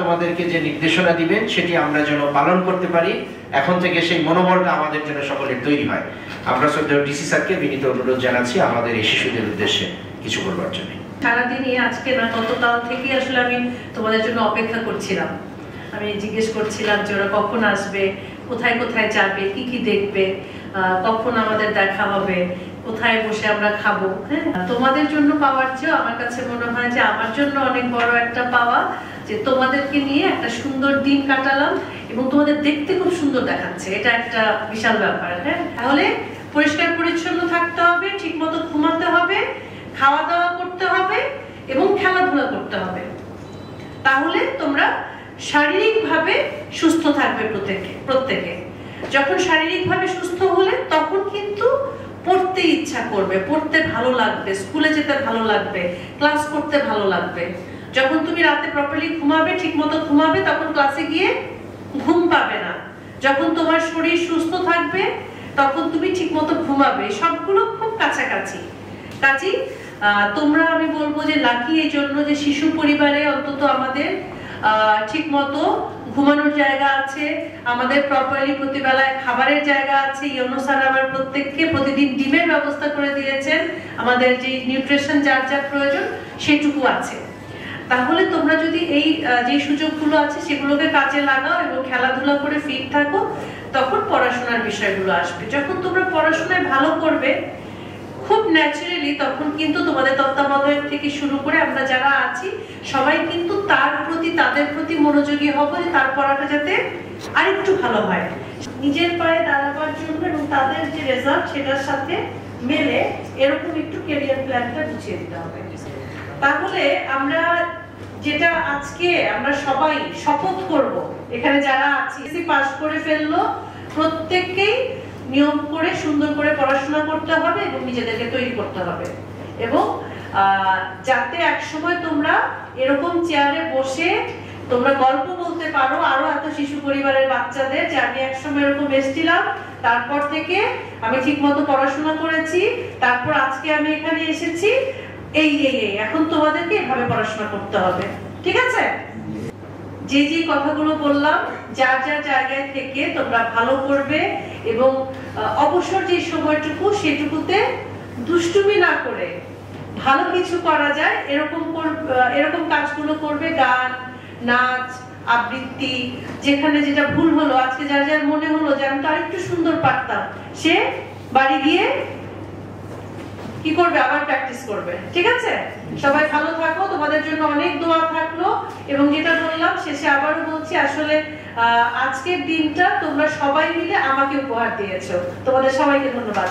তোমাদেরকে যে নির্দেশনা দিবেন সেটি আমরা যেন পালন করতে পারি, এখন থেকে সেই মনোবলটা আমাদের জন্য সকলের তৈরি হয়। আমরা শ্রদ্ধেয় ডিসি স্যারকে বিনীত অনুরোধ জানাচ্ছি আমাদের এই শিশুদের উদ্দেশ্যে কিছু বলবার জন্য। সারাদিনই আজকে না গতকাল থেকে আসলে আমি তোমাদের জন্য অপেক্ষা করছিলাম। আমি জিজ্ঞেস করছিলাম যে ওরা কখন আসবে, কোথায় কোথায় যাবে, কি কি দেখবে, কখন আমাদের দেখা হবে, কোথায় বসে আমরা খাবো। হ্যাঁ, তোমাদের জন্য পাওয়ার চেয়েও আমার কাছে মনে হয় যে আমার জন্য অনেক বড় একটা পাওয়া যে তোমাদেরকে নিয়ে একটা সুন্দর দিন কাটালাম এবং তোমাদের দেখতে খুব সুন্দর দেখাচ্ছে, এটা একটা বিশাল ব্যাপার। হ্যাঁ, তাহলে পরিষ্কার পরিচ্ছন্ন থাকতে হবে, ঠিক মতো ঘুমাতে হবে, খাওয়া দাওয়া করতে হবে এবং খেলাধুলা করতে হবে। তাহলে তোমরা শারীরিকভাবে সুস্থ থাকবে প্রত্যেকে। যখন শারীরিকভাবে সুস্থ হলে তখন কিন্তু পড়তে ইচ্ছা করবে, পড়তে ভালো লাগবে, স্কুলে যেতে ভালো লাগবে, ক্লাস করতে ভালো লাগবে। যখন তুমি রাতে প্রপারলি ঘুমাবে, ঠিক মতো ঘুমাবে, তখন ক্লাসে গিয়ে ঘুম পাবে না। যখন তোমার শরীর সুস্থ থাকবে তখন তুমি ঠিক মতো ঘুমাবে। সবগুলো খুব কাছাকাছি। কাজেই তোমরা, আমি বলবো যে লাকি এই জন্য যে শিশু পরিবারে অন্তত আমাদের ঠিক মতো ঘুমানোর জায়গা আছে, আমাদের প্রপারলি প্রতিবেলায় খাবারের জায়গা আছে। ইউনো স্যার আবার প্রত্যেককে প্রতিদিন ডিমের ব্যবস্থা করে দিয়েছেন, আমাদের যে নিউট্রিশন যার যা প্রয়োজন সেটুকু আছে। তাহলে তোমরা যদি এই যে সুযোগগুলো আছে সেগুলোকে কাজে লাগাও এবং খেলাধুলা করে ফিট থাকো, তখন পড়াশোনার বিষয়গুলো আসবে। যখন তোমরা পড়াশোনায় ভালো করবে খুব ন্যাচারালি, তখন কিন্তু তোমাদের তত্ত্বাবধায়ক থেকে শুরু করে আমরা যারা আছি সবাই কিন্তু তাদের প্রতি মনোযোগী হব যে তার পড়াটা যাতে আরেকটু ভালো হয়। নিজের পায়ে দাঁড়াবার জন্য এবং তাদের যে রেজাল্ট সেটার সাথে মেলে এরকম একটু ক্যারিয়ার প্ল্যানটা গুছিয়ে দিতে হবে। তাহলে আমরা যেটা আজকে আমরা সবাই শপথ করব, এখানে যারা আছি পাস করে ফেললো, প্রত্যেককেই নিয়ম করে সুন্দর করে পড়াশোনা করতে হবে এবং নিজেদেরকে তৈরি করতে হবে। এবং যাতে একসময় তোমরা এরকম চেয়ারে বসে তোমরা গল্প বলতে পারো আরো এত শিশু পরিবারের বাচ্চাদের যে আমি একসময় এরকম এসেছিলাম, তারপর থেকে আমি ঠিক মতো পড়াশোনা করেছি, তারপর আজকে আমি এখানে এসেছি, এই এখন তোমাদেরকে এভাবে পড়াশোনা করতে হবে। ঠিক আছে? যে যে কথাগুলো বললাম যার যার জায়গায় থেকে তোমরা ভালো করবে এবং অবসর যে সময়টুকু সেটুকুতে দুষ্টুমি না করে ভালো কিছু করা যায় এরকম কাজগুলো করবে। গান, নাচ, আবৃত্তি, যেখানে যেটা ভুল হলো, আজকে যার যার মনে হলো যে আমি তো আরেকটু সুন্দর পারতাম, সে বাড়ি গিয়ে কি করবে, আবার প্র্যাকটিস করবে। ঠিক আছে? সবাই ভালো থাকো, তোমাদের জন্য অনেক দোয়া থাকলো। এবং যেটা বললাম শেষে আবারও বলছি, আসলে আজকের দিনটা তোমরা সবাই মিলে আমাকে উপহার দিয়েছো। তোমাদের সবাইকে ধন্যবাদ।